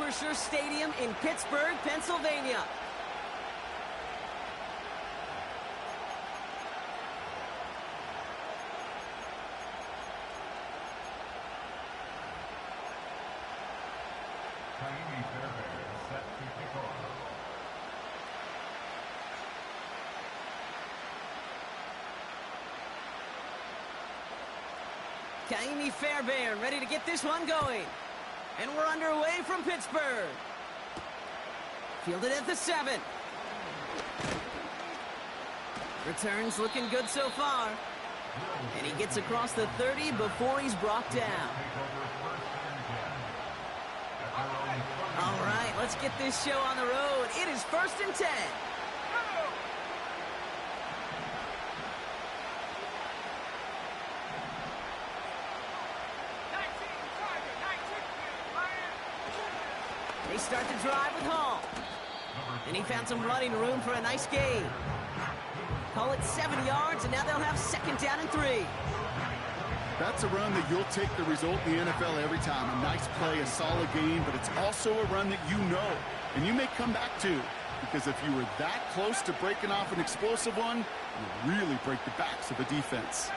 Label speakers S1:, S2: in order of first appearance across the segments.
S1: Acrisure Stadium in Pittsburgh, Pennsylvania. Kaimi Fairbairn ready to get this one going. And we're underway from Pittsburgh. Fielded at the 7. Returns looking good so far. And he gets across the 30 before he's brought down. All right, let's get this show on the road. It is 1st and 10. They start the drive with Hall. And he found some running room for a nice gain. Call it 70 yards, and now they'll have 2nd down and 3.
S2: That's a run that you'll take the result in the NFL every time. A nice play, a solid game, but it's also a run that you know, and you may come back to. Because if you were that close to breaking off an explosive one, you really break the backs of the defense.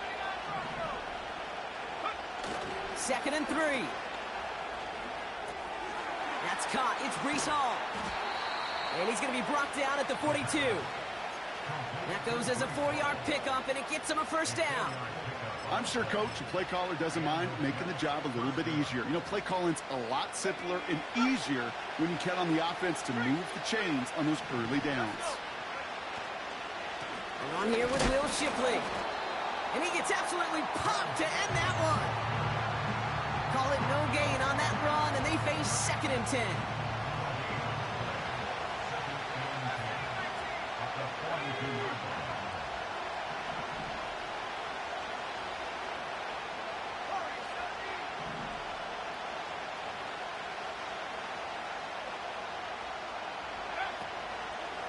S1: 2nd and 3. That's caught. It's Breece Hall. And he's going to be brought down at the 42. That goes as a 4-yard pickup, and it gets him a 1st down.
S2: I'm sure Coach and play caller doesn't mind making the job a little bit easier. You know, play calling's a lot simpler and easier when you count on the offense to move the chains on those early downs.
S1: And on here with Will Shipley. And he gets absolutely popped to end that one. Call it no gain on that run, and they face 2nd and 10.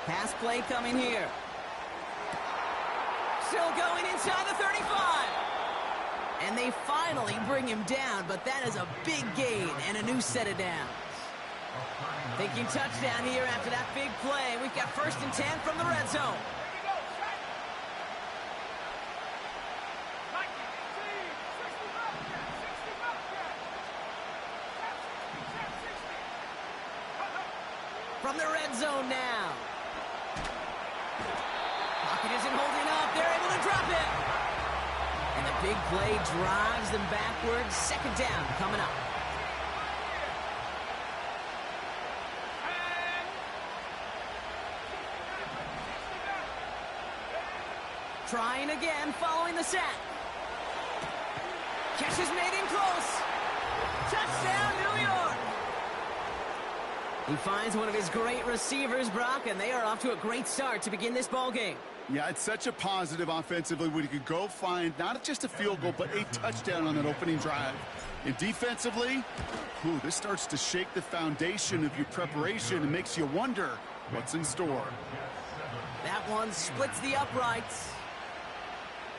S1: Pass play coming here. Still going inside the 35. And they finally bring him down, but that is a big gain and a new set of downs. Thinking touchdown here after that big play. We've got 1st and 10 from the red zone. From the red zone now. Pocket isn't holding up. They're able to drop it. And the big play drives them backwards. 2nd down coming up. Trying again following the sack. Catch is made in close. Touchdown, New York. He finds one of his great receivers, Brock, and they are off to a great start to begin this ball game.
S2: Yeah, it's such a positive offensively when you could go find not just a field goal, but a touchdown on that opening drive. And defensively, this starts to shake the foundation of your preparation and makes you wonder what's in store.
S1: That one splits the uprights.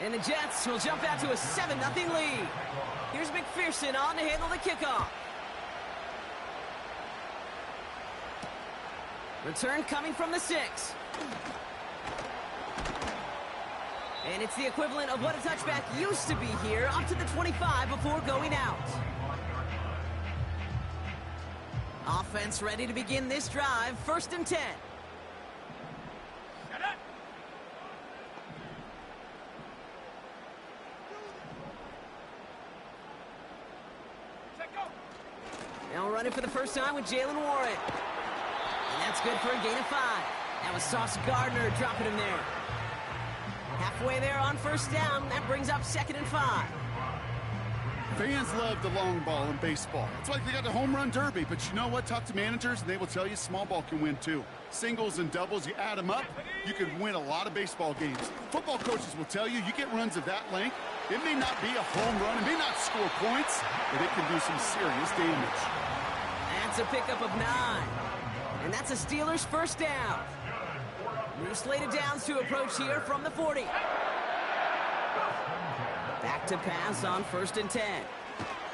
S1: And the Jets will jump out to a 7-0 lead. Here's McPherson on to handle the kickoff. Return coming from the 6. And it's the equivalent of what a touchback used to be here, up to the 25 before going out. Offense ready to begin this drive, 1st and 10. Now running for the first time with Jalen Warren. And that's good for a gain of 5. That was Sauce Gardner dropping him there. Halfway there on 1st down. That brings up 2nd and 5.
S2: Fans love the long ball in baseball. It's like they got the home run derby, but you know what? Talk to managers, and they will tell you small ball can win too. Singles and doubles, you add them up, you can win a lot of baseball games. Football coaches will tell you, you get runs of that length, it may not be a home run, it may not score points, but it can do some serious damage.
S1: That's a pickup of 9. And that's a Steelers 1st down. New slated downs to approach here from the 40. Back to pass on 1st and 10.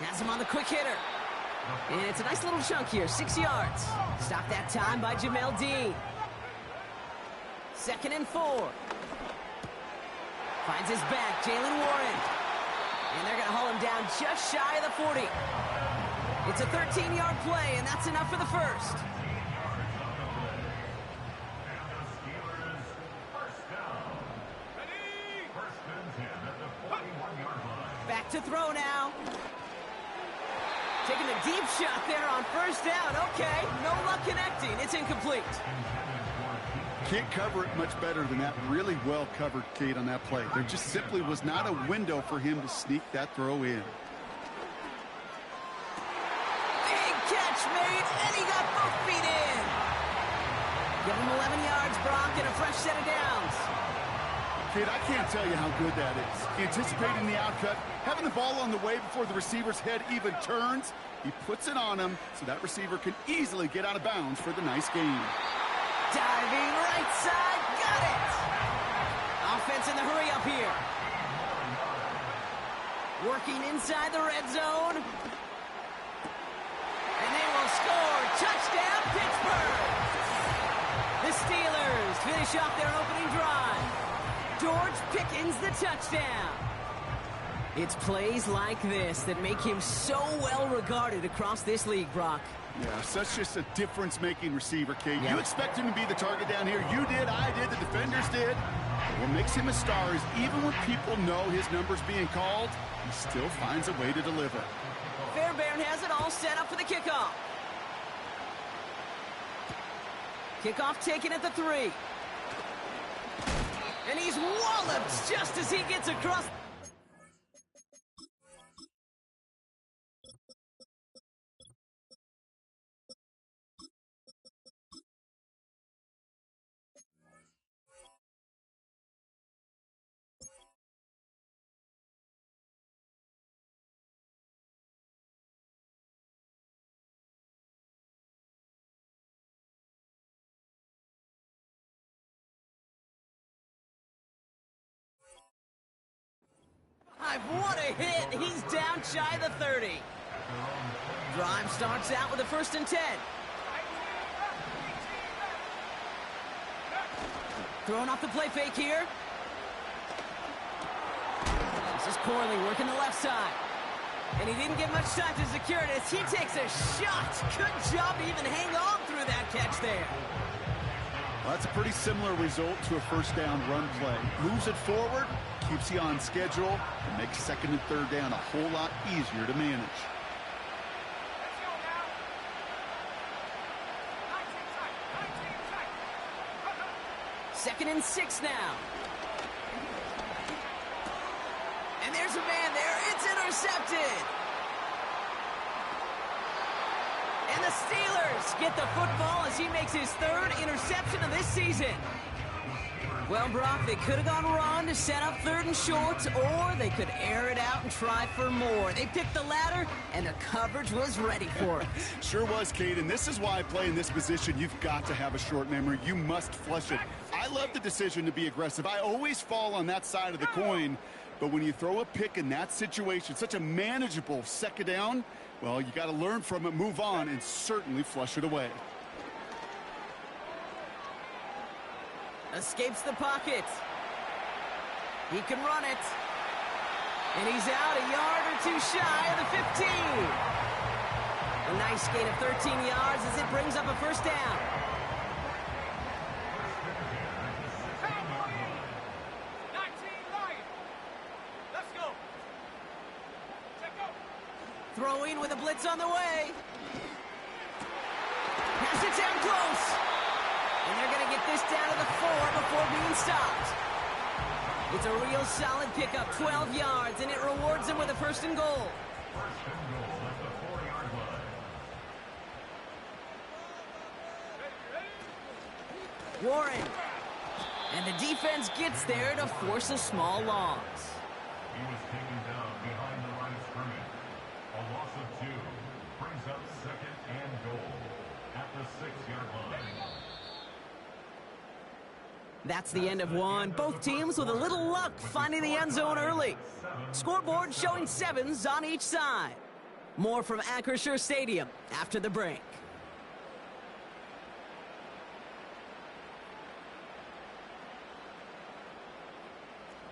S1: Has him on the quick hitter. And it's a nice little chunk here, 6 yards. Stopped that time by Jamel Dean. 2nd and 4. Finds his back, Jalen Warren. And they're going to haul him down just shy of the 40. It's a 13-yard play, and that's enough for the first. Back to throw now. Taking a deep shot there on 1st down. Okay, no luck connecting. It's incomplete.
S2: Can't cover it much better than that. Really well covered, Kate, on that play. There just simply was not a window for him to sneak that throw in.
S1: Big catch made, and he got both feet in. Give him 11 yards, Brock, and a fresh set of downs.
S2: Kate, I can't tell you how good that is. Anticipating the outcut, having the ball on the way before the receiver's head even turns. He puts it on him so that receiver can easily get out of bounds for the nice gain.
S1: Diving right side, got it! Offense in the hurry up here. Working inside the red zone. And they will score. Touchdown, Pittsburgh! The Steelers finish off their opening drive. George Pickens the touchdown. It's plays like this that make him so well regarded across this league, Brock.
S2: Yeah, such just a difference-making receiver, Kate. Yeah. You expect him to be the target down here. You did, I did, the defenders did. What makes him a star is even when people know his number's being called, he still finds a way to deliver.
S1: Fairbairn has it all set up for the kickoff. Kickoff taken at the 3. And he's walloped just as he gets across. What a hit. He's down shy of the 30. Drive starts out with a 1st and 10. Throwing off the play fake here. This is Corley working the left side. And he didn't get much time to secure it as he takes a shot. Good job to even hang on through that catch there.
S2: Well, that's a pretty similar result to a 1st down run play. Moves it forward, keeps you on schedule, and makes 2nd and 3rd down a whole lot easier to manage.
S1: Second and 6 now. And there's a man there. It's intercepted. And the Steelers get the football as he makes his 3rd interception of this season. Well, Brock, they could have gone run to set up 3rd and short, or they could air it out and try for more. They picked the latter, and the coverage was ready for it.
S2: Sure was, Kate, and this is why playing this position, you've got to have a short memory. You must flush it. I love the decision to be aggressive. I always fall on that side of the coin, but when you throw a pick in that situation, such a manageable 2nd down, well, you got to learn from it, move on, and certainly flush it away.
S1: Escapes the pocket. He can run it. And he's out a yard or 2 shy of the 15. A nice gain of 13 yards as it brings up a 1st down. Throwing with a blitz on the way. Pass it down close. And they're going to get this down to the 4 before being stopped. It's a real solid pickup, 12 yards, and it rewards them with a 1st and goal. Warren. And the defense gets there to force a small loss.
S3: He was taken down behind the line of scrimmage. A loss of 2 brings up 2nd and goal at the 6-yard line.
S1: That's the end of one. Both teams with a little luck finding the end zone early. Scoreboard showing 7s on each side. More from Acrisure Stadium after the break.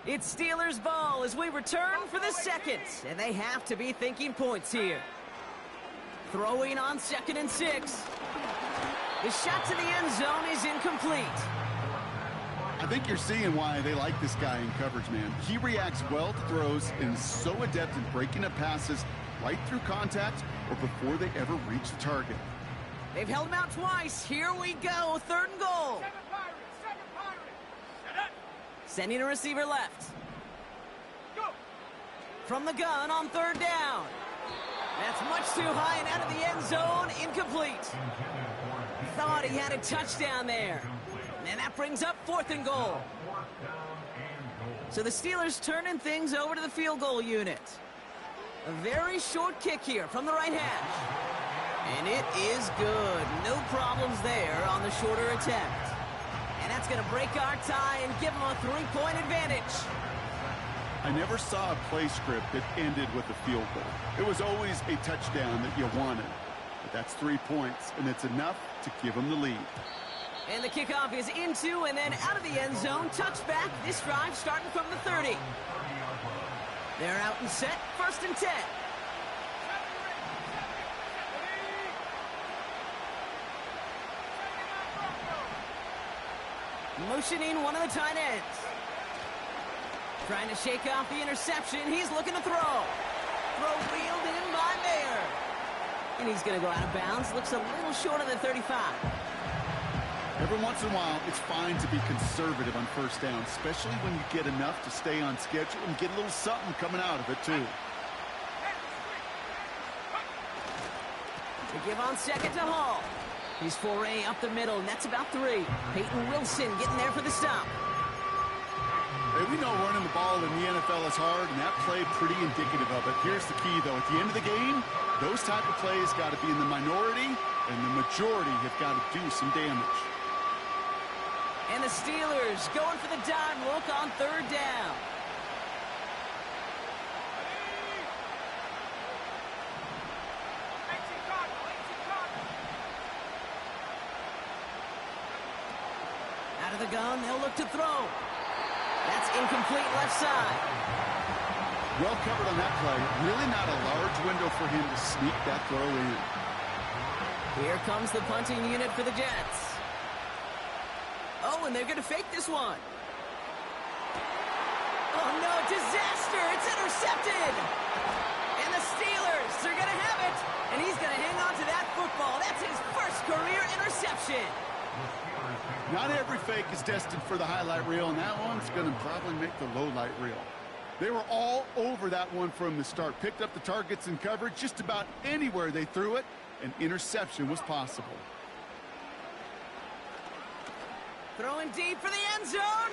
S1: It's Steelers ball as we return for the second, and they have to be thinking points here. Throwing on 2nd and 6. The shot to the end zone is incomplete.
S2: I think you're seeing why they like this guy in coverage, man. He reacts well to throws and is so adept in breaking up passes right through contact or before they ever reach the target.
S1: They've held him out twice. Here we go, 3rd and goal. Sending a receiver left. From the gun on 3rd down. That's much too high and out of the end zone. Incomplete. Thought he had a touchdown there. And that brings up 4th and goal. So the Steelers turning things over to the field goal unit. A very short kick here from the right hash. And it is good. No problems there on the shorter attempt. And that's going to break our tie and give them a 3-point advantage.
S2: I never saw a play script that ended with a field goal. It was always a touchdown that you wanted. But that's 3 points, and it's enough to give them the lead.
S1: And the kickoff is into and then out of the end zone. Touchback. This drive starting from the 30. They're out and set. 1st and 10. Motioning one of the tight ends. Trying to shake off the interception. He's looking to throw. Throw reeled in by Mayer. And he's going to go out of bounds. Looks a little short of the 35.
S2: Every once in a while, it's fine to be conservative on 1st down, especially when you get enough to stay on schedule and get a little something coming out of it, too.
S1: They give on 2nd to Hall. He's foray up the middle, and that's about 3. Peyton Wilson getting there for the stop.
S2: Hey, we know running the ball in the NFL is hard, and that play pretty indicative of it. Here's the key, though. At the end of the game, those type of plays got to be in the minority, and the majority have got to do some damage.
S1: And the Steelers going for the dime look on 3rd down. Out of the gun, they'll look to throw. That's incomplete left side.
S2: Well covered on that play. Really not a large window for him to sneak that throw in.
S1: Here comes the punting unit for the Jets. Oh, and they're going to fake this one. Oh, no, disaster. It's intercepted. And the Steelers are going to have it. And he's going to hang on to that football. That's his first career interception.
S2: Not every fake is destined for the highlight reel, and that one's going to probably make the low light reel. They were all over that one from the start. Picked up the targets and coverage just about anywhere they threw it. An interception was possible.
S1: Throwing deep for the end zone.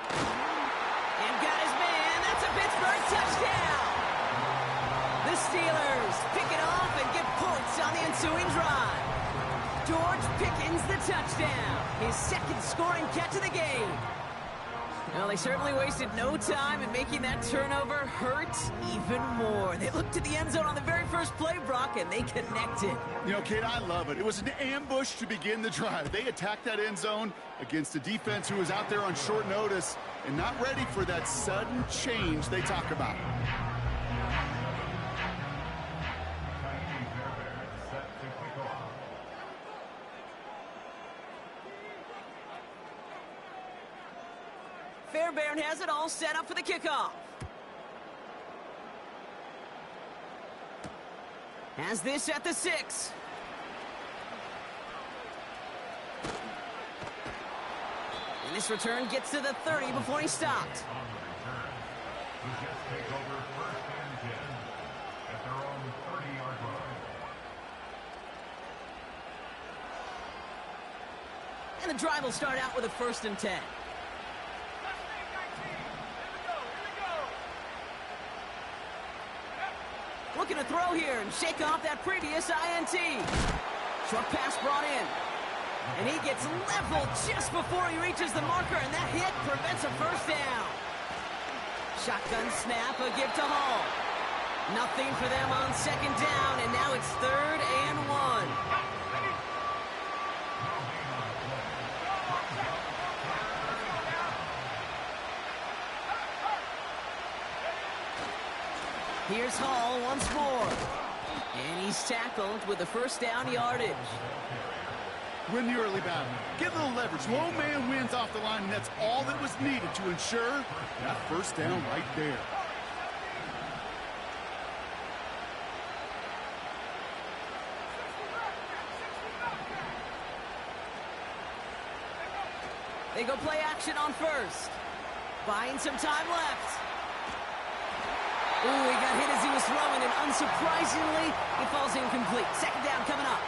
S1: And got his man. That's a Pittsburgh touchdown. The Steelers pick it off and get points on the ensuing drive. George Pickens the touchdown. His 2nd scoring catch of the game. Well, they certainly wasted no time in making that turnover hurt even more. They looked to the end zone on the very first play, Brock, and they connected.
S2: You know, kid, I love it. It was an ambush to begin the drive. They attacked that end zone against a defense who was out there on short notice and not ready for that sudden change they talk about.
S1: Fairbairn has it all set up for the kickoff. Has this at the 6. And this return gets to the 30 before he stopped. And the drive will start out with a 1st and 10. Looking to throw here and shake off that previous INT. Short pass brought in. And he gets leveled just before he reaches the marker, and that hit prevents a 1st down. Shotgun snap, a give to Hall. Nothing for them on second down, and now it's 3rd and 1. Here's Hall once more. And he's tackled with the first down yardage.
S2: Win the early battle. Get a little leverage. Low man wins off the line, and that's all that was needed to ensure that first down right there.
S1: They go play action on first. Buying some time left. Ooh, he got hit as he was throwing, and unsurprisingly, he falls incomplete. Second down coming up.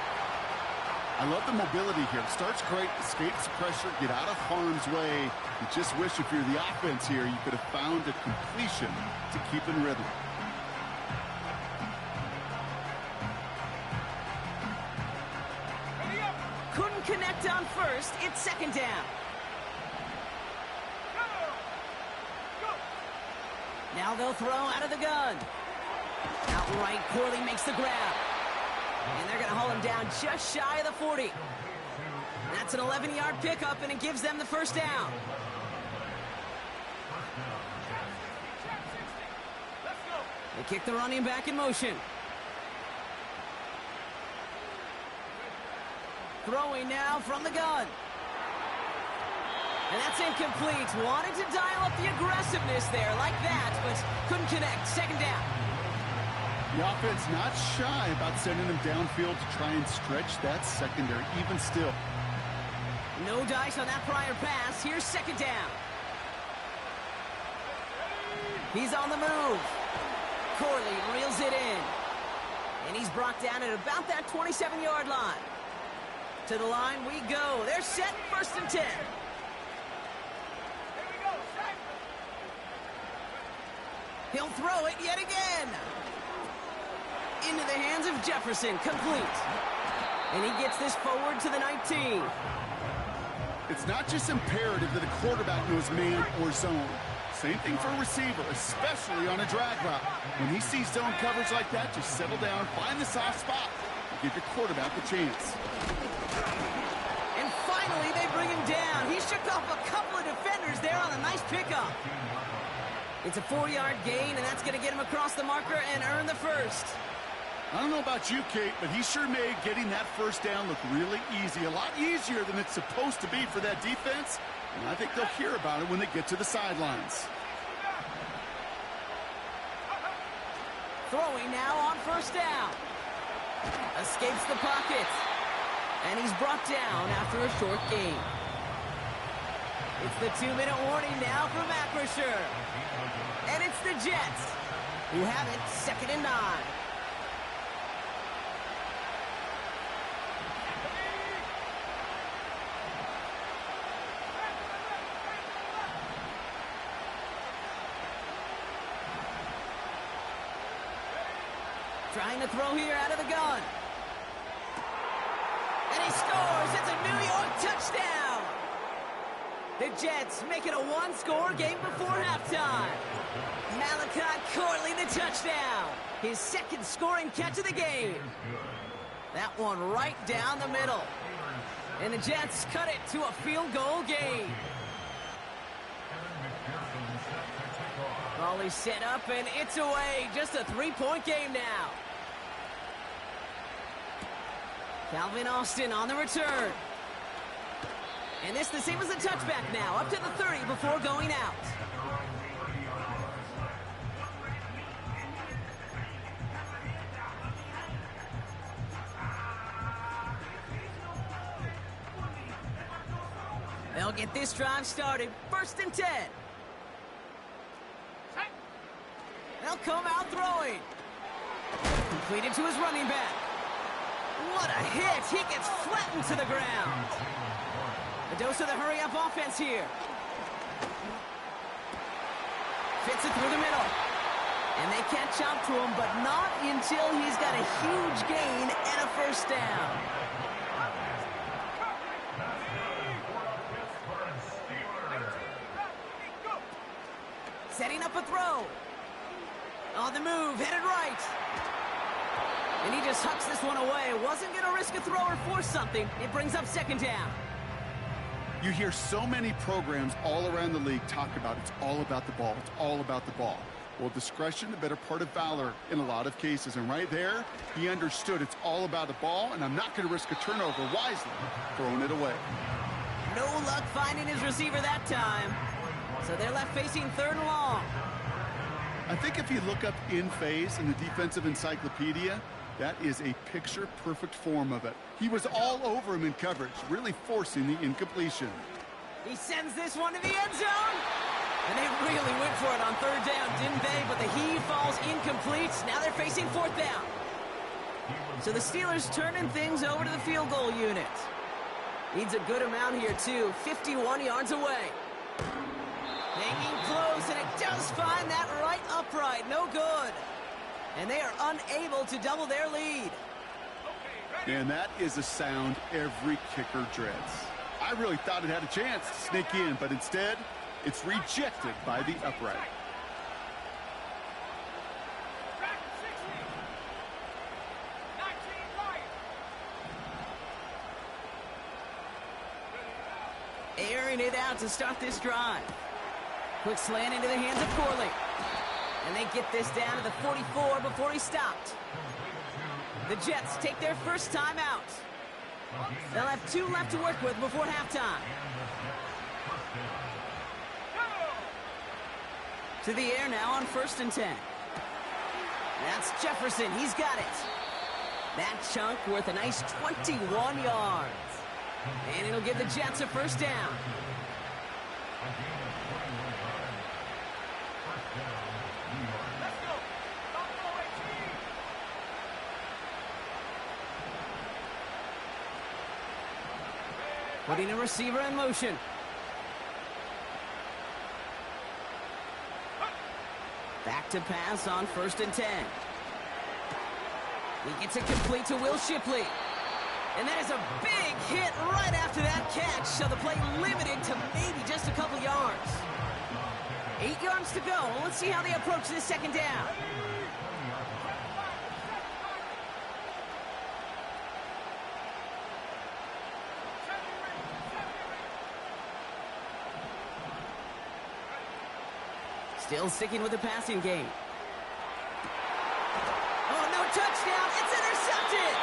S2: I love the mobility here. Starts great, escapes pressure, get out of harm's way. You just wish if you're the offense here, you could have found a completion to keep in rhythm.
S1: Couldn't connect on first. It's second down. Now they'll throw out of the gun. Outright, Corley makes the grab. And they're going to haul him down just shy of the 40. That's an 11-yard pickup, and it gives them the first down. They kick the running back in motion. Throwing now from the gun. And that's incomplete. Wanted to dial up the aggressiveness there like that, but couldn't connect. Second down.
S2: The offense not shy about sending him downfield to try and stretch that secondary, even still.
S1: No dice on that prior pass. Here's second down. He's on the move. Corley reels it in. And he's brought down at about that 27-yard line. To the line we go. They're set, 1st and 10. He'll throw it yet again. Into the hands of Jefferson, complete. And he gets this forward to the 19.
S2: It's not just imperative that a quarterback knows man or zone. Same thing for a receiver, especially on a drag route. When he sees zone coverage like that, just settle down, find the soft spot, and give your quarterback a chance.
S1: And finally, they bring him down. He shook off a couple of defenders there on a nice pickup. It's a 4-yard gain, and that's going to get him across the marker and earn the first.
S2: I don't know about you, Kate, but he sure made getting that first down look really easy. A lot easier than it's supposed to be for that defense. And I think they'll hear about it when they get to the sidelines.
S1: Throwing now on first down. Escapes the pocket. And he's brought down after a short gain. It's the 2-minute warning now from Acrisure. And it's the Jets who have it 2nd and 9. Trying to throw here out of the gun. And he scores. It's a New York touchdown. The Jets make it a 1-score game before halftime. Malachi Corley the touchdown. His 2nd scoring catch of the game. That one right down the middle. And the Jets cut it to a field goal game. Volley set up, and it's away. Just a 3-point game now. Calvin Austin on the return. And this the same as the touchback now, up to the 30 before going out. They'll get this drive started, 1st and 10. They'll come out throwing. Completed to his running back. What a hit. He gets flattened to the ground. A dose of the hurry-up offense here. Fits it through the middle. And they catch up to him, but not until he's got a huge gain and a first down. Setting up a throw. On the move, headed right. And he just hucks this one away. Wasn't going to risk a throw or force something. It brings up second down.
S2: You hear so many programs all around the league talk about it's all about the ball. It's all about the ball. Well, discretion, the better part of valor in a lot of cases. And right there, he understood it's all about the ball, and I'm not going to risk a turnover wisely, throwing it away.
S1: No luck finding his receiver that time. So they're left facing third and long.
S2: I think if you look up in phase in the defensive encyclopedia, that is a picture-perfect form of it. He was all over him in coverage, really forcing the incompletion.
S1: He sends this one to the end zone. And they really went for it on third down, didn't they? But the heave falls incomplete. Now they're facing fourth down. So the Steelers turning things over to the field goal unit. Needs a good amount here, too. 51 yards away. Hanging close, and it does find that right upright. No good. And they are unable to double their lead.
S2: And that is a sound every kicker dreads. I really thought it had a chance to sneak in, but instead, it's rejected by the upright.
S1: Airing it out to start this drive. Quick slant into the hands of Corley. And they get this down to the 44 before he stopped. The Jets take their first time out. They'll have 2 left to work with before halftime. To the air now on 1st and 10. That's Jefferson. He's got it. That chunk worth a nice 21 yards. And it'll give the Jets a first down. Putting a receiver in motion. Back to pass on 1st and 10. He gets it complete to Will Shipley. And that is a big hit right after that catch. So the play limited to maybe just a couple yards. 8 yards to go. Let's see how they approach this second down. Still sticking with the passing game. Oh, no touchdown. It's intercepted.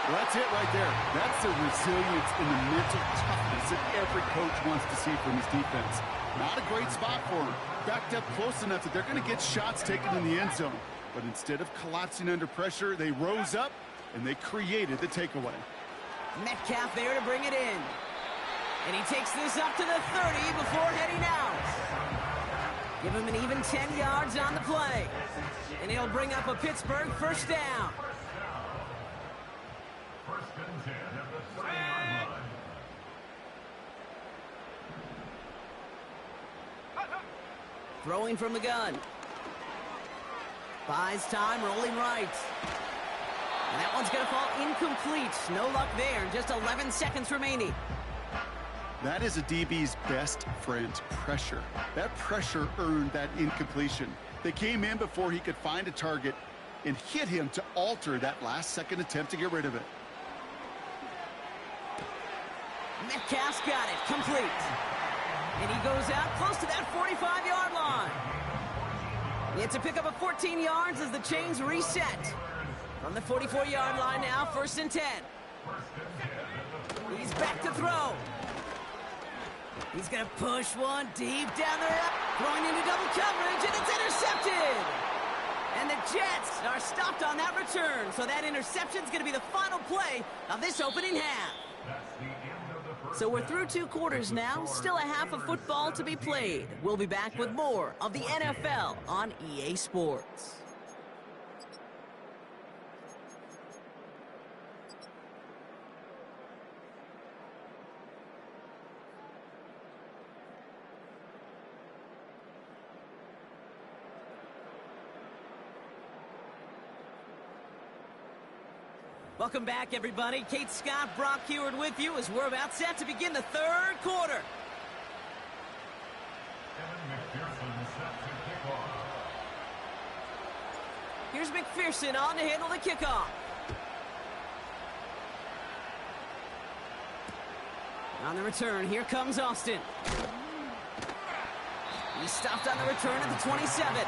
S2: Well, that's it right there. That's the resilience and the mental toughness that every coach wants to see from his defense. Not a great spot for him. Backed up close enough that they're going to get shots taken in the end zone. But instead of collapsing under pressure, they rose up and they created the takeaway.
S1: Metcalf there to bring it in. And he takes this up to the 30 before heading out. Give him an even 10 yards on the play. And he'll bring up a Pittsburgh first down.
S3: First and 10 at the 30-yard line.
S1: Throwing from the gun. Buys time, rolling right. And that one's going to fall incomplete. No luck there. Just 11 seconds remaining.
S2: That is a DB's best friend, pressure. That pressure earned that incompletion. They came in before he could find a target and hit him to alter that last-second attempt to get rid of it.
S1: Metcalf's got it, complete. And he goes out close to that 45-yard line. It's a pickup of 14 yards as the chains reset. From the 44-yard line now, 1st and 10. He's back to throw. He's going to push one deep down the road. Throwing into double coverage, and it's intercepted. And the Jets are stopped on that return. So that interception's going to be the final play of this opening half. So we're through 2 quarters now. Still a half of football to be played. We'll be back with more of the NFL on EA Sports. Welcome back, everybody. Kate Scott, Brock Heward with you as we're about set to begin the 3rd quarter. Here's McPherson on to handle the kickoff. On the return, here comes Austin. He stopped on the return at the 27.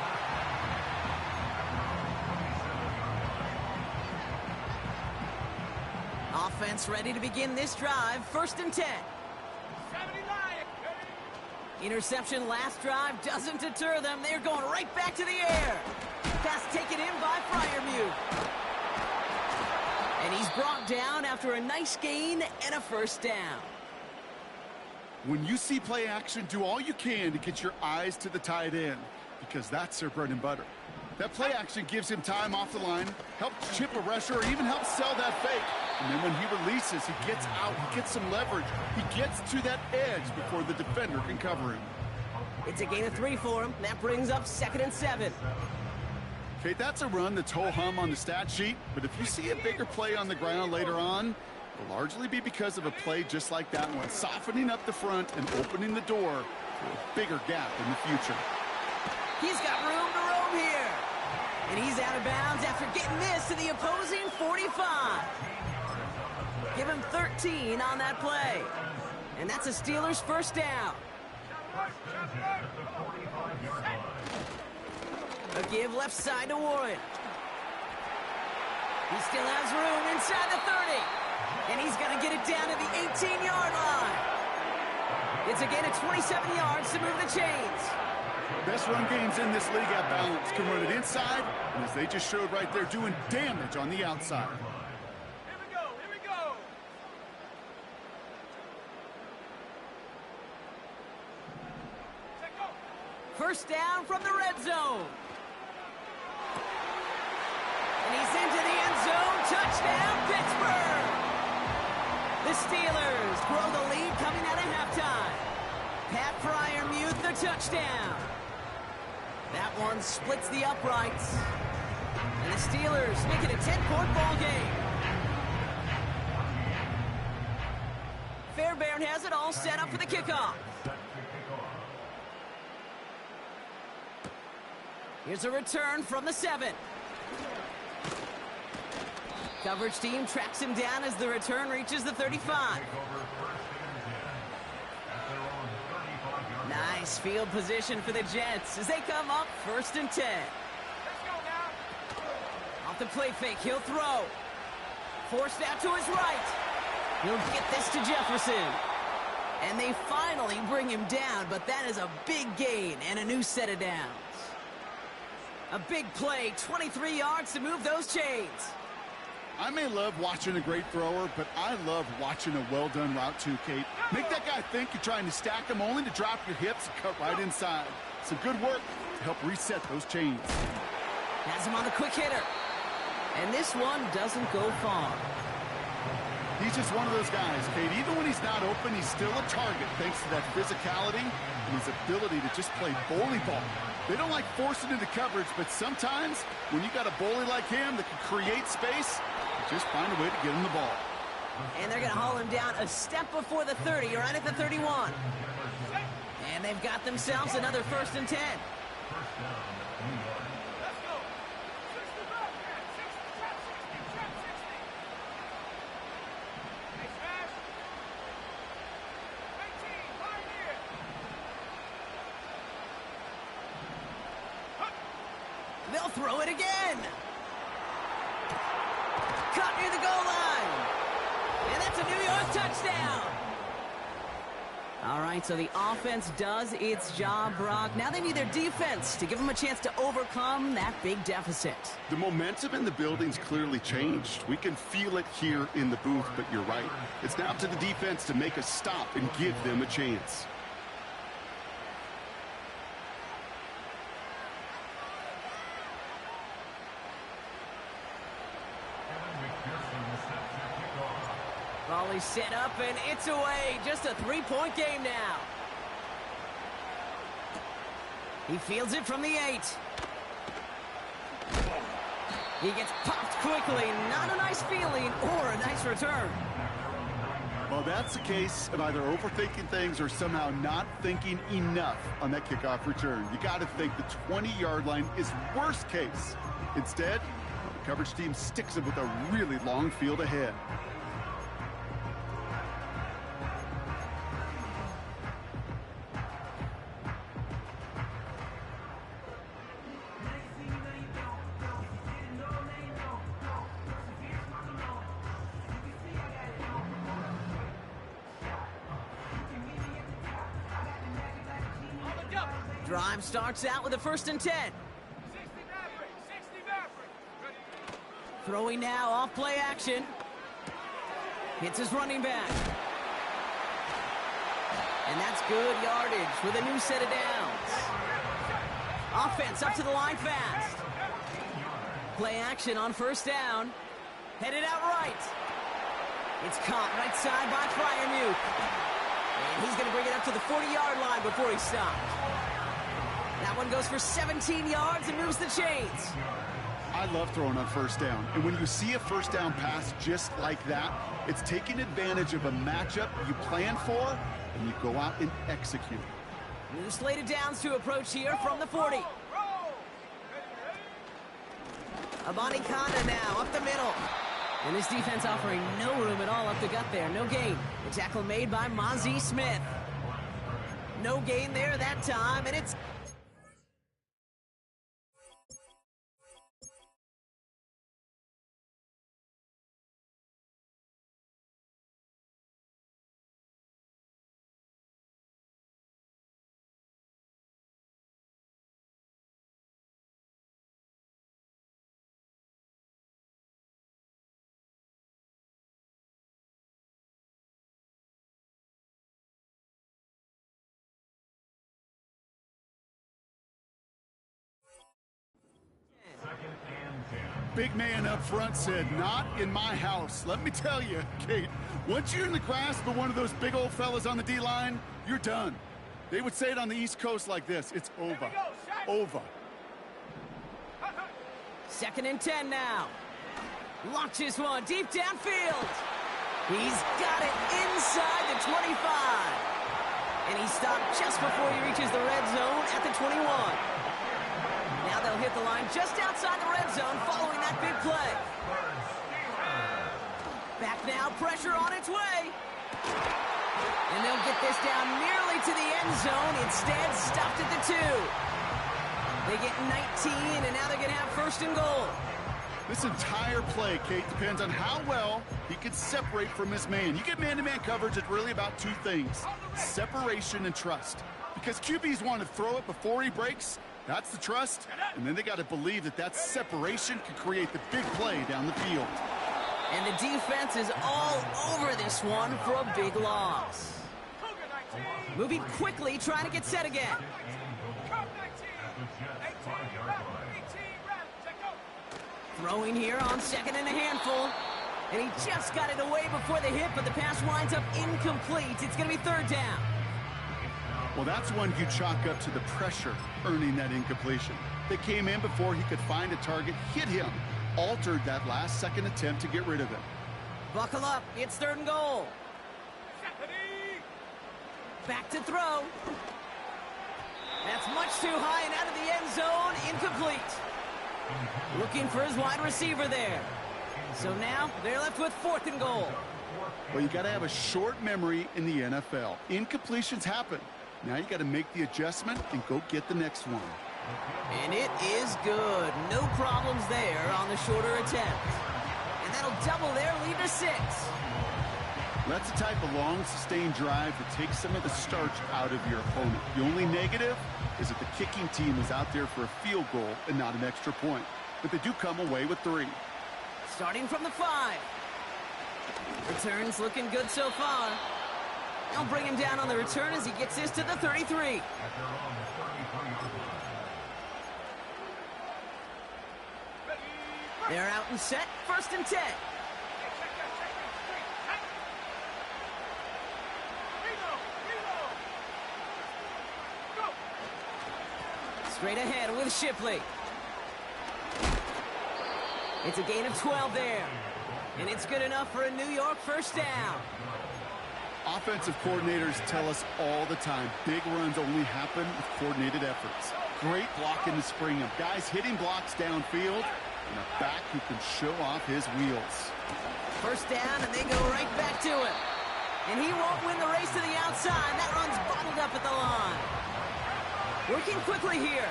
S1: Offense ready to begin this drive. 1st and 10. Interception last drive doesn't deter them. They're going right back to the air. Pass taken in by Freiermuth. And he's brought down after a nice gain and a 1st down.
S2: When you see play action, do all you can to get your eyes to the tight end, because that's their bread and butter. That play action gives him time off the line, helps chip a rusher, or even helps sell that fake. And then when he releases, he gets out, he gets some leverage. He gets to that edge before the defender can cover him.
S1: It's a gain of 3 for him. That brings up 2nd and 7.
S2: Okay, that's a run that's ho-hum on the stat sheet, but if you see a bigger play on the ground later on, it'll largely be because of a play just like that one, softening up the front and opening the door for a bigger gap in the future.
S1: He's got room to roam here. And he's out of bounds after getting this to the opposing 45. Give him 13 on that play. And that's a Steelers 1st down. A give left side to Warren. He still has room inside the 30. And he's going to get it down to the 18-yard line. It's a gain of 27 yards to move the chains.
S2: Best run games in this league have balance. Can run it inside, and as they just showed right there, doing damage on the outside.
S4: Here we go, here we go.
S1: 1st down from the red zone. And he's into the end zone. Touchdown, Pittsburgh. The Steelers grow the lead coming out of halftime. Pat Freiermuth, the touchdown. That one splits the uprights. And the Steelers make it a 10-point ball game. Fairbairn has it all set up for the kickoff. Here's a return from the 7. Coverage team tracks him down as the return reaches the 35. Nice field position for the Jets as they come up 1st and 10. Off the play fake, he'll throw. Forced out to his right. He'll get this to Jefferson. And they finally bring him down, but that is a big gain and a new set of downs. A big play, 23 yards to move those chains.
S2: I may love watching a great thrower, but I love watching a well-done route too, Kate. Make that guy think you're trying to stack him only to drop your hips and cut right inside. Some good work to help reset those chains.
S1: Has him on the quick hitter. And this one doesn't go far.
S2: He's just one of those guys, Kate. Even when he's not open, he's still a target thanks to that physicality and his ability to just play bully ball. They don't like forcing into coverage, but sometimes when you got a bully like him that can create space, you just find a way to get him the ball.
S1: And they're going to haul him down a step before the 30, right at the 31. And they've got themselves another 1st and 10. They'll throw it again. Caught near the goal line. And that's a New York touchdown. All right, so the offense does its job, Brock. Now they need their defense to give them a chance to overcome that big deficit.
S2: The momentum in the building's clearly changed. We can feel it here in the booth, but you're right. It's now up to the defense to make a stop and give them a chance.
S1: Volley set up, and it's away. Just a 3-point game now. He fields it from the 8. He gets popped quickly. Not a nice feeling or a nice return.
S2: Well, that's the case of either overthinking things or somehow not thinking enough on that kickoff return. You got to think the 20-yard line is worst case. Instead, the coverage team sticks it with a really long field ahead.
S1: Drive starts out with a 1st and 10.
S4: 60 Maverick.
S1: Throwing now off play action. Hits his running back. And that's good yardage with a new set of downs. Offense up to the line fast. Play action on 1st down. Headed out right. It's caught right side by Fryermuth. And he's going to bring it up to the 40-yard line before he stops. That one goes for 17 yards and moves the chains.
S2: I love throwing on 1st down. And when you see a 1st down pass just like that, it's taking advantage of a matchup you plan for, and you go out and execute.
S1: New slated downs to approach here from the 40. Abani Kanda now up the middle. And this defense offering no room at all up the gut there. No gain. The tackle made by Mozzie Smith. No gain there that time, and it's...
S2: Big man up front said, "Not in my house." Let me tell you, Kate, once you're in the grasp of one of those big old fellas on the D-line, you're done. They would say it on the East Coast like this: it's over. Over.
S1: 2nd and 10 now. Launches one deep downfield. He's got it inside the 25. And he stopped just before he reaches the red zone at the 21. Now they'll hit the line just outside the red zone following that big play. Back now, pressure on its way. And they'll get this down nearly to the end zone. Instead, stopped at the 2. They get 19, and now they're going to have 1st and goal.
S2: This entire play, Kate, depends on how well he can separate from his man. You get man-to-man coverage, it's really about 2 things: separation and trust. Because QBs want to throw it before he breaks. That's the trust, and then they got to believe that that separation can create the big play down the field.
S1: And the defense is all over this one for a big loss. Moving quickly, trying to get set again. Throwing here on 2nd and a handful. And he just got it away before the hit, but the pass winds up incomplete. It's going to be 3rd down.
S2: Well, that's one you chalk up to the pressure earning that incompletion. They came in before he could find a target, hit him, altered that last-second attempt to get rid of it.
S1: Buckle up. It's 3rd and goal. Back to throw. That's much too high and out of the end zone. Incomplete. Looking for his wide receiver there. So now they're left with 4th and goal.
S2: Well, you got to have a short memory in the NFL. Incompletions happen. Now you got to make the adjustment and go get the next one.
S1: And it is good. No problems there on the shorter attempt. And that'll double their lead to 6.
S2: That's the type of long, sustained drive that takes some of the starch out of your opponent. The only negative is that the kicking team is out there for a field goal and not an extra point. But they do come away with 3.
S1: Starting from the 5. Returns looking good so far. They'll bring him down on the return as he gets this to the 33. They're out and set. 1st and 10. Straight ahead with Shipley. It's a gain of 12 there. And it's good enough for a New York 1st down.
S2: Offensive coordinators tell us all the time, big runs only happen with coordinated efforts. Great block in the spring of guys hitting blocks downfield and a back who can show off his wheels.
S1: First down, and they go right back to it. And he won't win the race to the outside. That run's bottled up at the line. Working quickly here.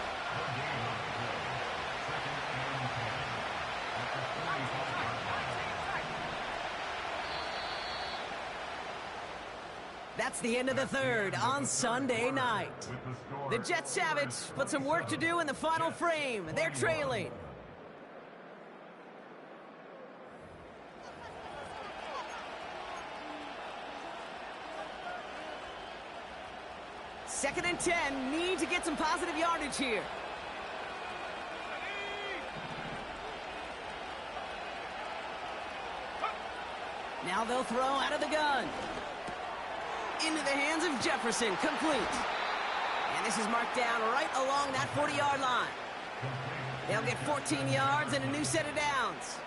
S1: That's the end of the third on Sunday night. The Jets have it, but some work to do in the final frame. They're trailing. Second and 10, need to get some positive yardage here. Now they'll throw out of the gun. Into the hands of Jefferson, complete. And this is marked down right along that 40-yard line. They'll get 14 yards and a new set of downs.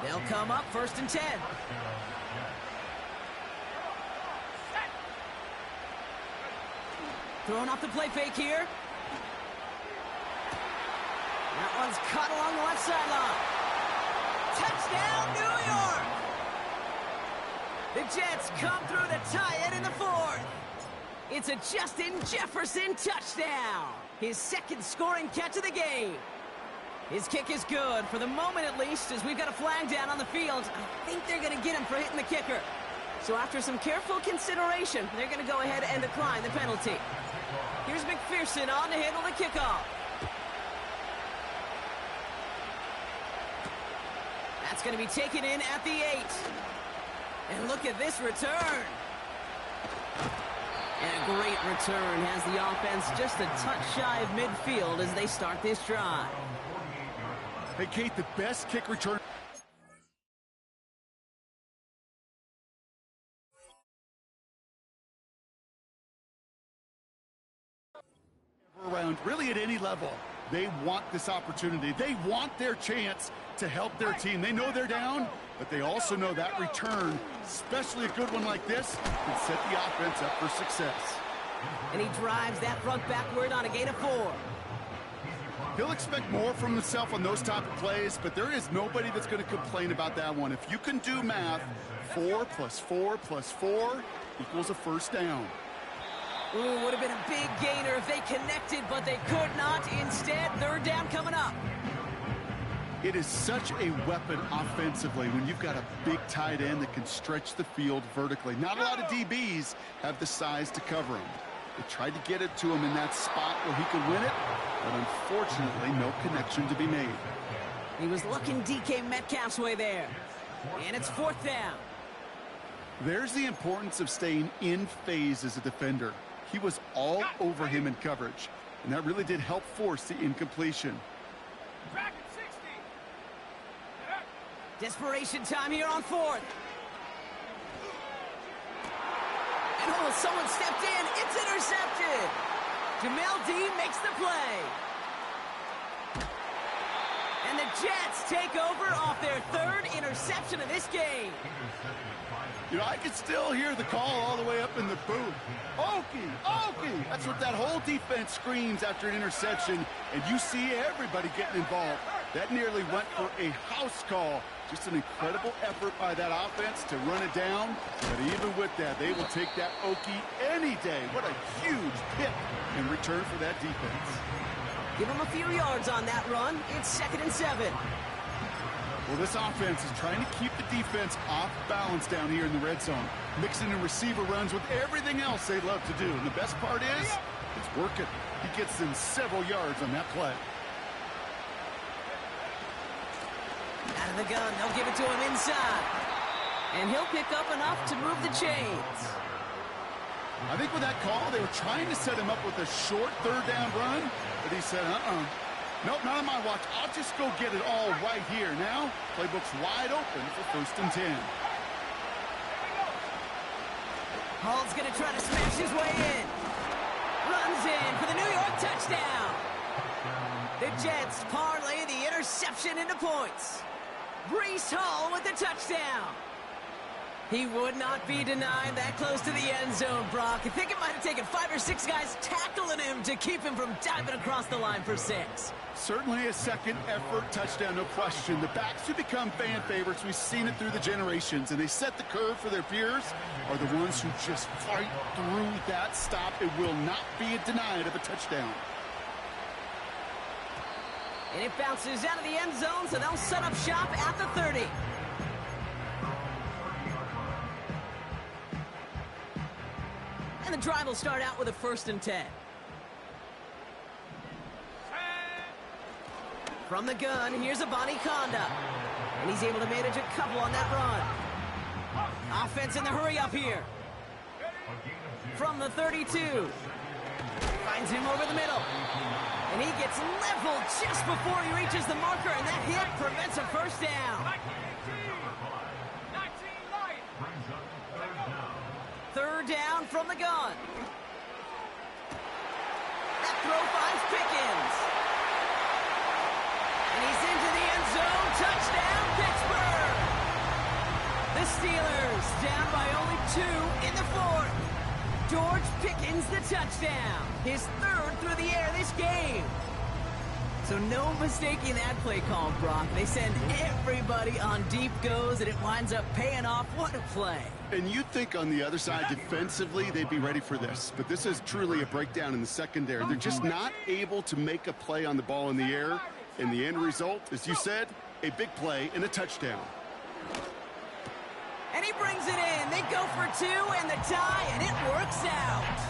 S1: They'll come up first and 10. Throwing off the play fake here. That one's caught along the left sideline. Touchdown, New York! The Jets come through to tie it in the fourth. It's a Justin Jefferson touchdown. His second scoring catch of the game. His kick is good, for the moment at least, as we've got a flag down on the field. I think they're going to get him for hitting the kicker. So after some careful consideration, they're going to go ahead and decline the penalty. Here's McPherson on to handle the kickoff. That's going to be taken in at the 8. And look at this return. And a great return has the offense just a touch shy of midfield as they start this drive.
S2: Hey, Kate, the best kick return around really at any level. They want this opportunity. They want their chance to help their team. They know they're down, but they also know that return, especially a good one like this, can set the offense up for success.
S1: And he drives that front backward on a gain of 4.
S2: He'll expect more from himself on those type of plays, but there is nobody that's going to complain about that one. If you can do math, 4 plus 4 plus 4 equals a first down.
S1: Ooh, would have been a big gainer if they connected, but they could not. Instead, third down coming up.
S2: It is such a weapon offensively when you've got a big tight end that can stretch the field vertically. Not a lot of DBs have the size to cover him. They tried to get it to him in that spot where he could win it, but unfortunately, no connection to be made.
S1: He was looking DK Metcalf's way there. And it's fourth down.
S2: There's the importance of staying in phase as a defender. He was all over him in coverage, and that really did help force the incompletion.
S1: Desperation time here on fourth. And oh, someone stepped in. It's intercepted. Jamel Dean makes the play. And the Jets take over off their third interception of this game.
S2: You know, I can still hear the call all the way up in the booth. Okie, Okie! That's what that whole defense screams after an interception, and you see everybody getting involved. That nearly went for a house call. Just an incredible effort by that offense to run it down, but even with that, they will take that Okie any day. What a huge pick in return for that defense.
S1: Give them a few yards on that run. It's 2nd and 7.
S2: Well, this offense is trying to keep the defense off balance down here in the red zone, mixing in receiver runs with everything else they love to do. And the best part is, it's working. He gets them several yards on that play.
S1: Out of the gun, they'll give it to him inside. And he'll pick up enough to move the chains.
S2: I think with that call, they were trying to set him up with a short third down run, but he said, nope, not on my watch. I'll just go get it all right here. Now, playbook's wide open for 1st and 10.
S1: Hall's going to try to smash his way in. Runs in for the New York touchdown. The Jets parlay the interception into points. Breece Hall with the touchdown. He would not be denied that close to the end zone, Brock. I think it might have taken 5 or 6 guys tackling him to keep him from diving across the line for 6.
S2: Certainly a second effort touchdown, no question. The backs who become fan favorites, we've seen it through the generations, and they set the curve for their peers, are the ones who just fight through that stop. It will not be denied of a touchdown.
S1: And it bounces out of the end zone, so they'll set up shop at the 30. And the drive will start out with a 1st and 10. From the gun, here's a Conda. And he's able to manage a couple on that run. Offense in the hurry up here. From the 32. Finds him over the middle. And he gets leveled just before he reaches the marker, and that hit prevents a 1st down. 3rd down from the gun. That throw finds Pickens. And he's into the end zone. Touchdown, Pittsburgh! The Steelers down by only 2 in the 4th. George Pickens the touchdown. His 3rd through the air this game. So no mistaking that play call, Brock. They send everybody on deep goes, and it winds up paying off. What a play.
S2: And you'd think on the other side, defensively, they'd be ready for this. But this is truly a breakdown in the secondary. They're just not able to make a play on the ball in the air. And the end result, as you said, a big play and a touchdown.
S1: And he brings it in. They go for 2 and the tie, and it works out.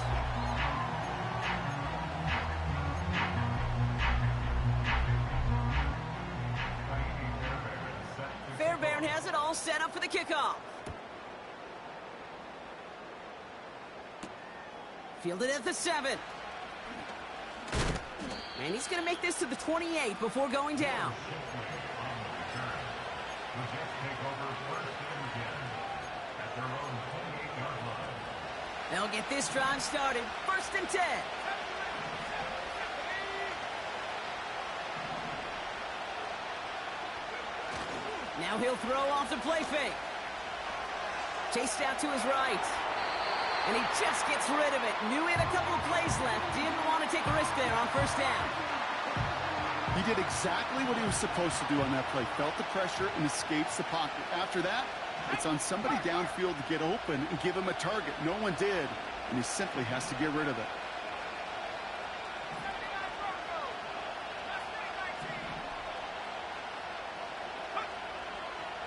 S1: Fairbairn has it all set up for the kickoff. Fielded at the 7. And he's going to make this to the 28 before going down. They'll get this drive started. 1st and 10. Now he'll throw off the play fake. Chased out to his right. And he just gets rid of it. Knew he had a couple of plays left. Didn't want to take a risk there on 1st down.
S2: He did exactly what he was supposed to do on that play. Felt the pressure and escapes the pocket. After that, it's on somebody downfield to get open and give him a target. No one did, and he simply has to get rid of it.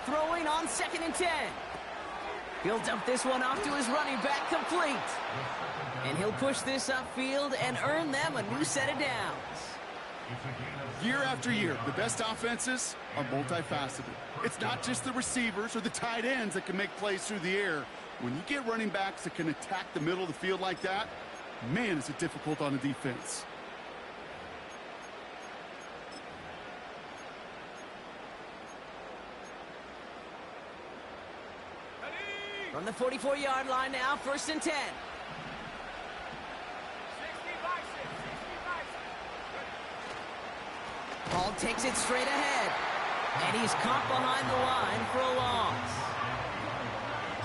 S1: Throwing on 2nd and 10. He'll dump this one off to his running back, complete. And he'll push this upfield and earn them a new set of downs.
S2: Year after year, the best offenses are multifaceted. It's not just the receivers or the tight ends that can make plays through the air. When you get running backs that can attack the middle of the field like that, man, is it difficult on a defense.
S1: From the 44-yard line now, 1st and 10. Ball takes it straight ahead. And he's caught behind the line for a loss.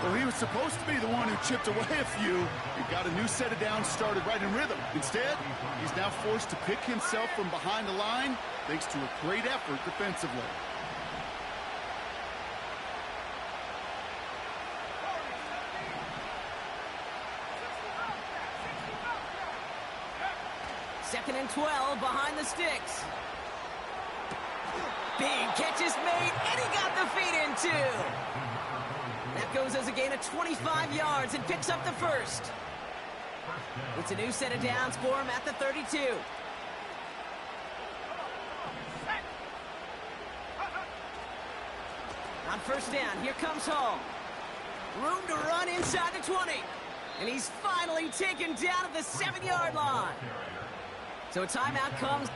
S2: Well, he was supposed to be the one who chipped away a few and got a new set of downs started right in rhythm. Instead, he's now forced to pick himself from behind the line thanks to a great effort defensively.
S1: Second and 12 behind the sticks. Big catch is made, and he got the feet in too. That goes as a gain of 25 yards and picks up the 1st. It's a new set of downs for him at the 32. On 1st down, here comes Hall. Room to run inside the 20. And he's finally taken down at the 7-yard line. So a timeout comes.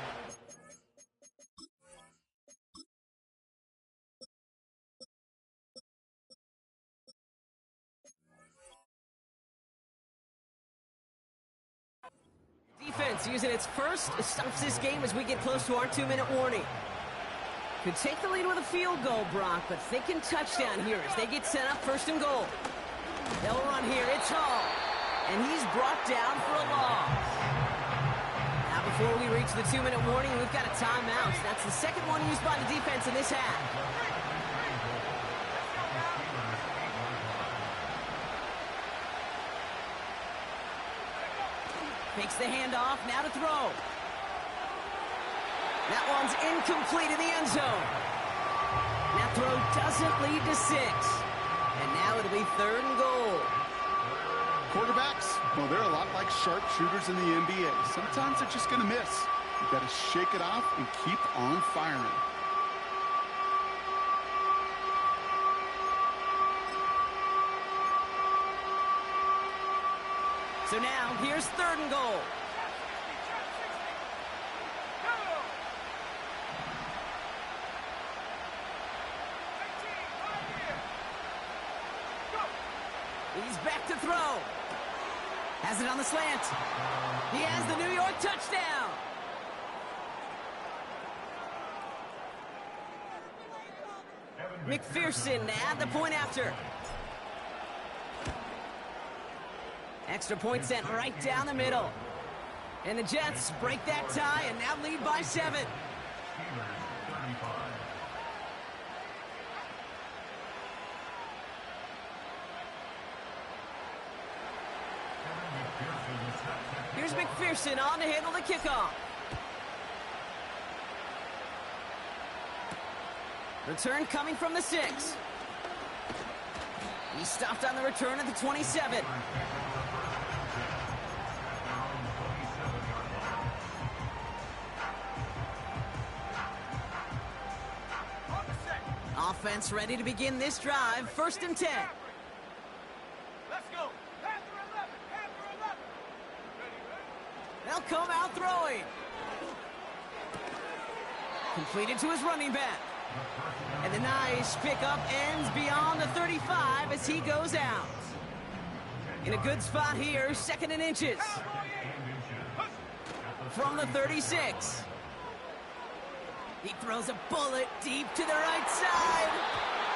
S1: Defense using its first stops this game as we get close to our 2-minute warning. Could take the lead with a field goal, Brock, but thinking touchdown here as they get set up 1st and goal. They'll run here. It's Hall. And he's brought down for a loss. Now, before we reach the 2-minute warning, we've got a timeout. That's the second one used by the defense in this half. Takes the handoff, now to throw. That one's incomplete in the end zone. That throw doesn't lead to 6. And now it'll be 3rd and goal.
S2: Quarterbacks, well, they're a lot like sharpshooters in the NBA. Sometimes they're just going to miss. You've got to shake it off and keep on firing.
S1: So now, here's 3rd and goal. He's back to throw. Has it on the slant. He has the New York touchdown. McPherson to add the point after. Extra point sent right down the middle. And the Jets break that tie and now lead by 7. Here's McPherson on to handle the kickoff. Return coming from the 6. He stopped on the return at the 27. Offense ready to begin this drive. 1st and 10.
S4: Let's go. Panther 11. Panther 11.
S1: They'll come out throwing. Completed to his running back. And the nice pickup ends beyond the 35 as he goes out. In a good spot here, 2nd and inches. From the 36. He throws a bullet deep to the right side.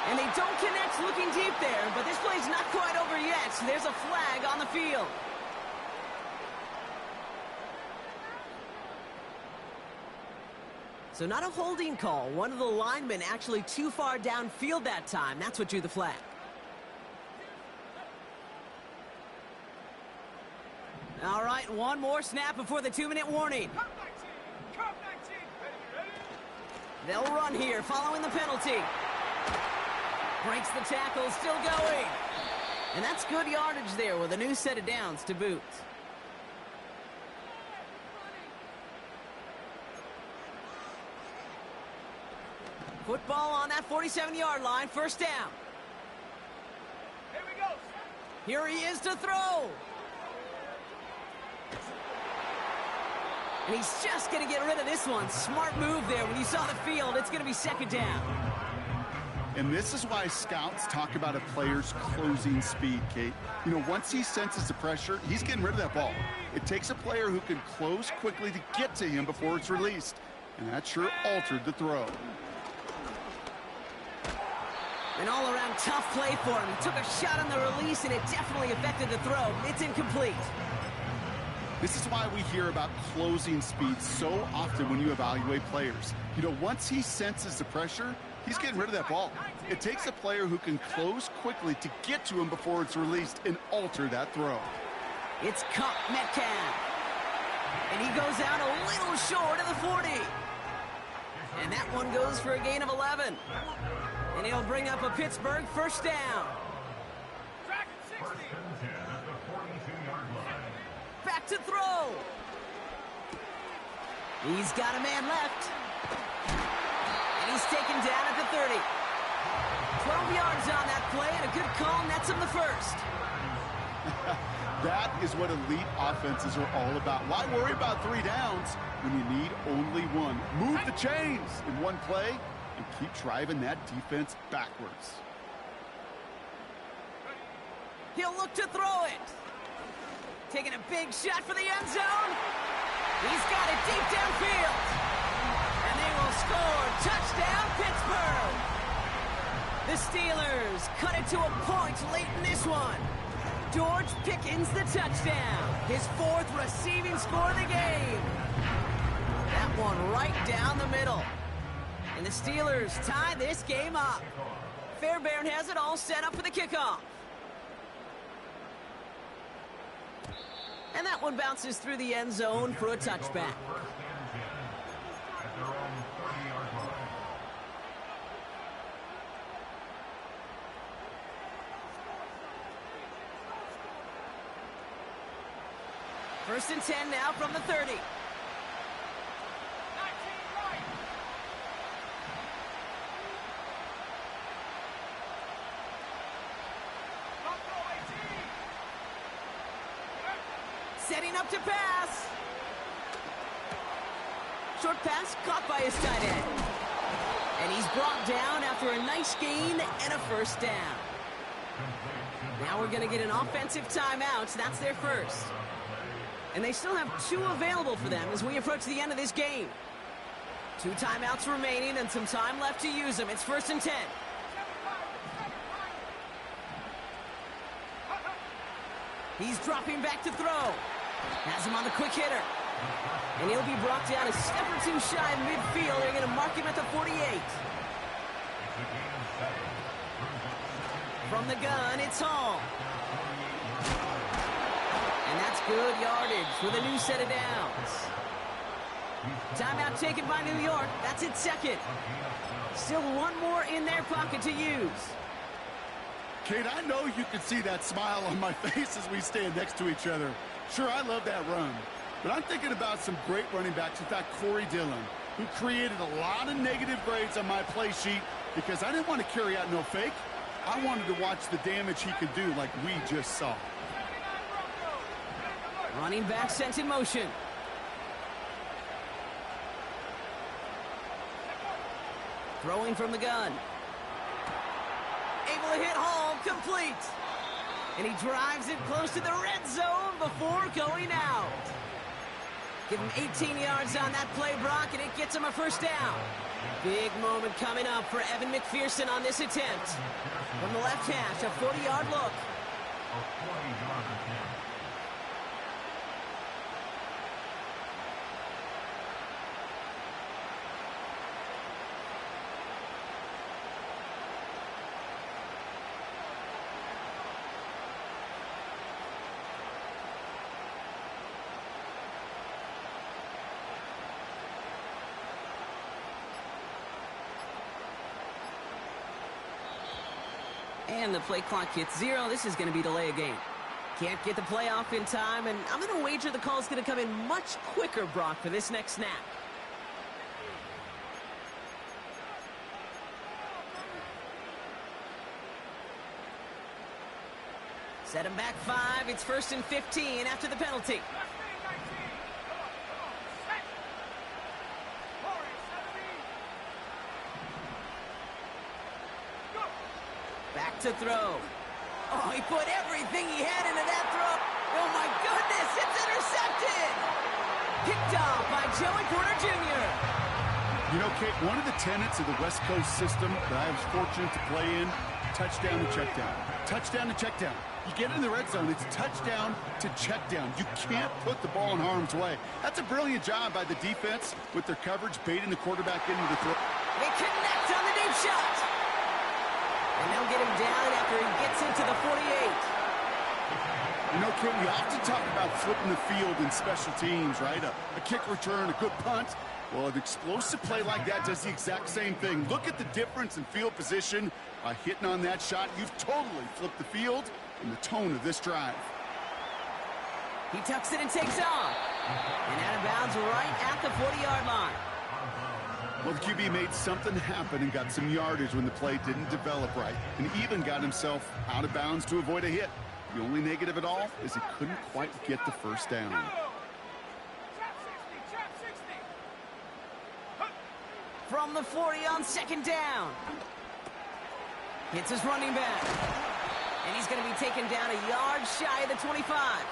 S1: And they don't connect looking deep there, but this play's not quite over yet. There's a flag on the field. So not a holding call. One of the linemen actually too far downfield that time. That's what drew the flag. All right, one more snap before the 2-minute warning.
S4: Come 19. Come 19. Ready?
S1: They'll run here following the penalty. Breaks the tackle, still going. And that's good yardage there with a new set of downs to boot. Football on that 47-yard line, 1st down.
S4: Here we go.
S1: Here he is to throw. And he's just going to get rid of this one. Smart move there. When you saw the field, it's going to be 2nd down.
S2: And this is why scouts talk about a player's closing speed, Kate. You know, once he senses the pressure, he's getting rid of that ball. It takes a player who can close quickly to get to him before it's released. And that sure altered the throw.
S1: An all-around tough play for him. He took a shot on the release, and it definitely affected the throw. It's incomplete.
S2: This is why we hear about closing speed so often when you evaluate players. You know, once he senses the pressure, he's getting rid of that ball. It takes a player who can close quickly to get to him before it's released and alter that throw.
S1: It's Cup Metcalf. And he goes out a little short of the 40. And that one goes for a gain of 11. And he'll bring up a Pittsburgh 1st down. Back to throw. He's got a man left. And he's taken down at the 30. 12 yards on that play, and a good call nets him the 1st.
S2: That is what elite offenses are all about. Why worry about 3 downs when you need only 1? Move the chains in one play and keep driving that defense backwards.
S1: He'll look to throw it. Taking a big shot for the end zone. He's got it deep downfield. And they will scored! Touchdown, Pittsburgh! The Steelers cut it to a point late in this one. George Pickens the touchdown. His 4th receiving score of the game. That one right down the middle. And the Steelers tie this game up. Fairbairn has it all set up for the kickoff. And that one bounces through the end zone for a touchback. First and 10 now from the 30. Setting up to pass. Short pass caught by his tight end. And he's brought down after a nice gain and a first down. Now we're going to get an offensive timeout. That's their first. And they still have 2 available for them as we approach the end of this game. 2 timeouts remaining and some time left to use them. It's first and 10. He's dropping back to throw. Has him on the quick hitter. And he'll be brought down a step or 2 shy of midfield. They're going to mark him at the 48. From the gun, it's Hall. And that's good yardage with a new set of downs. Timeout taken by New York. That's its second. Still 1 more in their pocket to use.
S2: Kate, I know you can see that smile on my face as we stand next to each other. Sure, I love that run. But I'm thinking about some great running backs with that Corey Dillon, who created a lot of negative grades on my play sheet because I didn't want to carry out no fake. I wanted to watch the damage he could do like we just saw.
S1: Running back sent in motion. Throwing from the gun. Able to hit Hall, complete. And he drives it close to the red zone before going out. Give him 18 yards on that play, Brock, and it gets him a first down. Big moment coming up for Evan McPherson on this attempt. From the left hash, a 40-yard look. And the play clock hits 0. This is going to be delay a game. Can't get the play off in time, and I'm going to wager the call is going to come in much quicker, Brock, for this next snap. Set him back 5. It's first and 15 after the penalty. Back to throw. Oh, he put everything he had into that throw. Oh, my goodness, it's intercepted. Picked off by Joey Porter Jr.
S2: You know, Kate, one of the tenets of the West Coast system that I was fortunate to play in, touchdown to check down. Touchdown to check down. You get in the red zone, it's touchdown to check down. You can't put the ball in harm's way. That's a brilliant job by the defense with their coverage, baiting the quarterback into the throw.
S1: They connect on the deep shot. And they'll get him down after he gets into the 48.
S2: You know, Kate, we often talk about flipping the field in special teams, right? A kick return, a good punt. Well, an explosive play like that does the exact same thing. Look at the difference in field position. By hitting on that shot, you've totally flipped the field and the tone of this drive.
S1: He tucks it and takes off. And out of bounds right at the 40-yard line.
S2: Well, the QB made something happen and got some yardage when the play didn't develop right, and even got himself out of bounds to avoid a hit. The only negative at all is he couldn't quite get the first down.
S1: From the 40 on second down. Hits his running back. And he's going to be taken down a yard shy of the 25.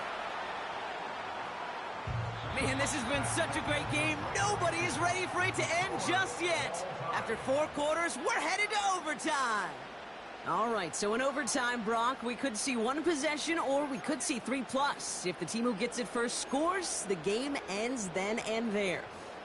S1: Man, this has been such a great game. Nobody is ready for it to end just yet. After 4 quarters, we're headed to overtime. All right, so in overtime, Brock, we could see 1 possession or we could see 3+. If the team who gets it first scores, the game ends then and there.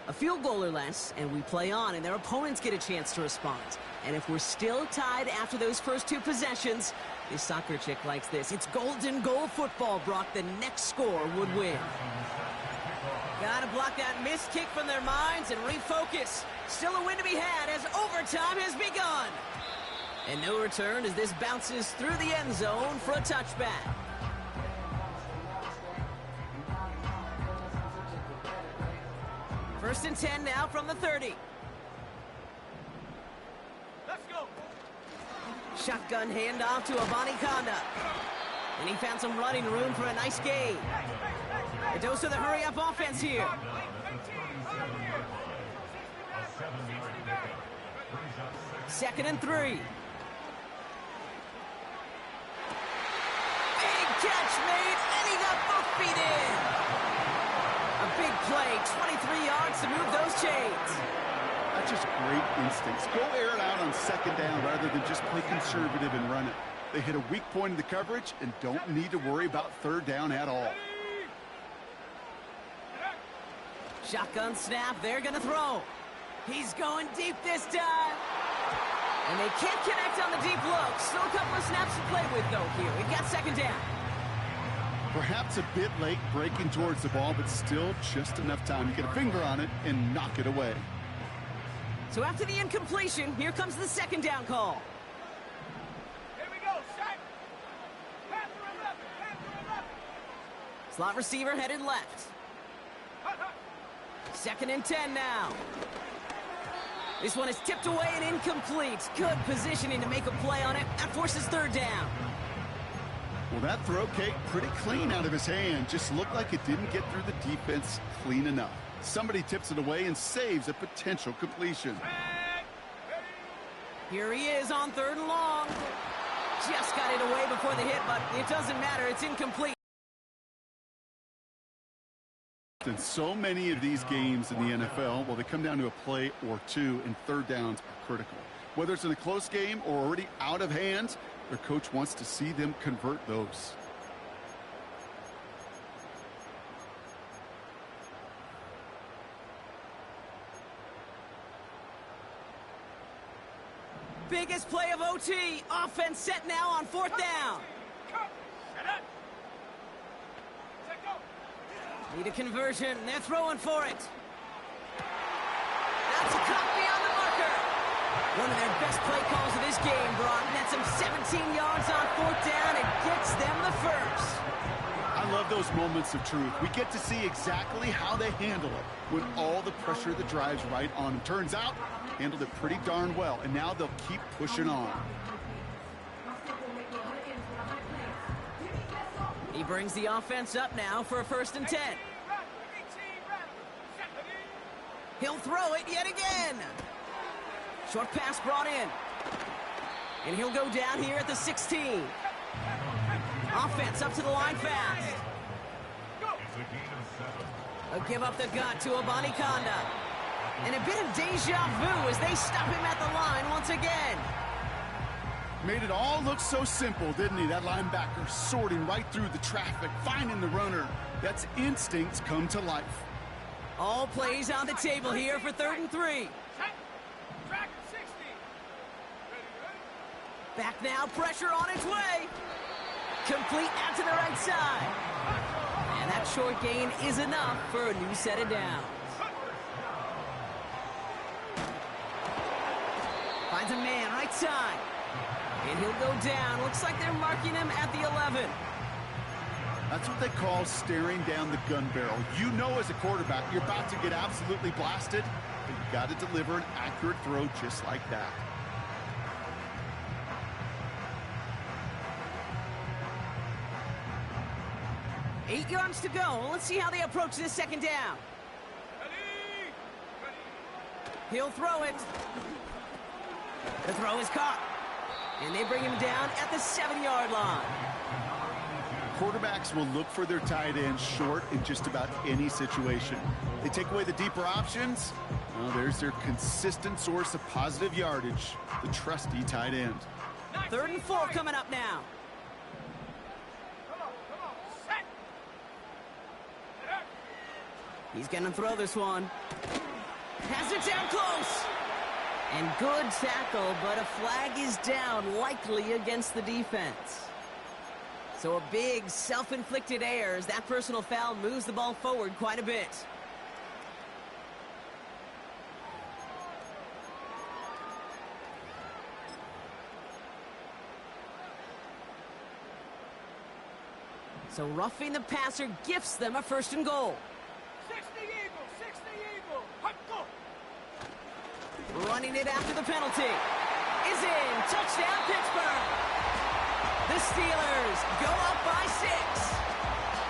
S1: A field goal or less, and we play on, and their opponents get a chance to respond. And if we're still tied after those first 2 possessions, this soccer chick likes this. It's golden goal football, Brock. The next score would win. Gotta block that missed kick from their minds and refocus. Still a win to be had as overtime has begun. And no return as this bounces through the end zone for a touchback. First and 10 now from the 30.
S4: Let's go.
S1: Shotgun handoff to Abanikanda. And he found some running room for a nice gain. A dose of the hurry-up offense here. Second and 3. Big catch made, and he got both feet in. A big play, 23 yards to move those chains.
S2: That's just great instincts. Go air it out on second down rather than just play conservative and run it. They hit a weak point in the coverage and don't need to worry about third down at all.
S1: Shotgun snap, they're gonna throw. He's going deep this time. And they can't connect on the deep look. Still a couple of snaps to play with, though, here. We've got second down.
S2: Perhaps a bit late breaking towards the ball, but still just enough time to get a finger on it and knock it away.
S1: So after the incompletion, here comes the second down call.
S4: Here we go, Shaq. Panther 11, Panther 11.
S1: Slot receiver headed left. Second and 10 now. This one is tipped away and incomplete. Good positioning to make a play on it. That forces third down.
S2: Well, that throw, Kate, pretty clean out of his hand. Just looked like it didn't get through the defense clean enough. Somebody tips it away and saves a potential completion.
S1: Here he is on 3rd and long. Just got it away before the hit, but it doesn't matter. It's incomplete.
S2: In so many of these games in the NFL, well, they come down to a play or 2, and third downs are critical. Whether it's in a close game or already out of hand, their coach wants to see them convert those.
S1: Biggest play of OT. Offense set now on 4th down. Need a conversion. They're throwing for it. That's a copy on the marker. One of their best play calls of this game, Brock. That's them 17 yards on 4th down and gets them the first.
S2: I love those moments of truth. We get to see exactly how they handle it when all the pressure that drives right on them. Turns out, handled it pretty darn well, and now they'll keep pushing on.
S1: He brings the offense up now for a 1st and 10. He'll throw it yet again. Short pass brought in. And he'll go down here at the 16. Offense up to the line fast. A give up the gut to Abanikanda. And a bit of deja vu as they stop him at the line once again.
S2: Made it all look so simple, didn't he? That linebacker sorting right through the traffic, finding the runner. That's instincts come to life.
S1: All plays on the table here for 3rd and 3.
S4: Track 60.
S1: Back now, pressure on its way. Complete out to the right side. And that short gain is enough for a new set of downs. Finds a man right side. And he'll go down. Looks like they're marking him at the 11.
S2: That's what they call staring down the gun barrel. You know as a quarterback, you're about to get absolutely blasted, but you got to deliver an accurate throw just like that.
S1: Eight yards to go. Let's see how they approach this second down. He'll throw it. The throw is caught. And they bring him down at the 7-yard line.
S2: Quarterbacks will look for their tight ends short in just about any situation. They take away the deeper options. Well, there's their consistent source of positive yardage, the trusty tight end.
S1: 3rd and 4 coming up now.
S4: Come on, set.
S1: He's going to throw this one. Has it down close. And good tackle, but a flag is down, likely against the defense. So a big self-inflicted error as that personal foul moves the ball forward quite a bit. So roughing the passer gifts them a 1st and goal.
S4: 60 Eagle, 60 Eagle. Hut, go.
S1: Running it after the penalty. Is in. Touchdown, Pittsburgh. The Steelers go up by 6.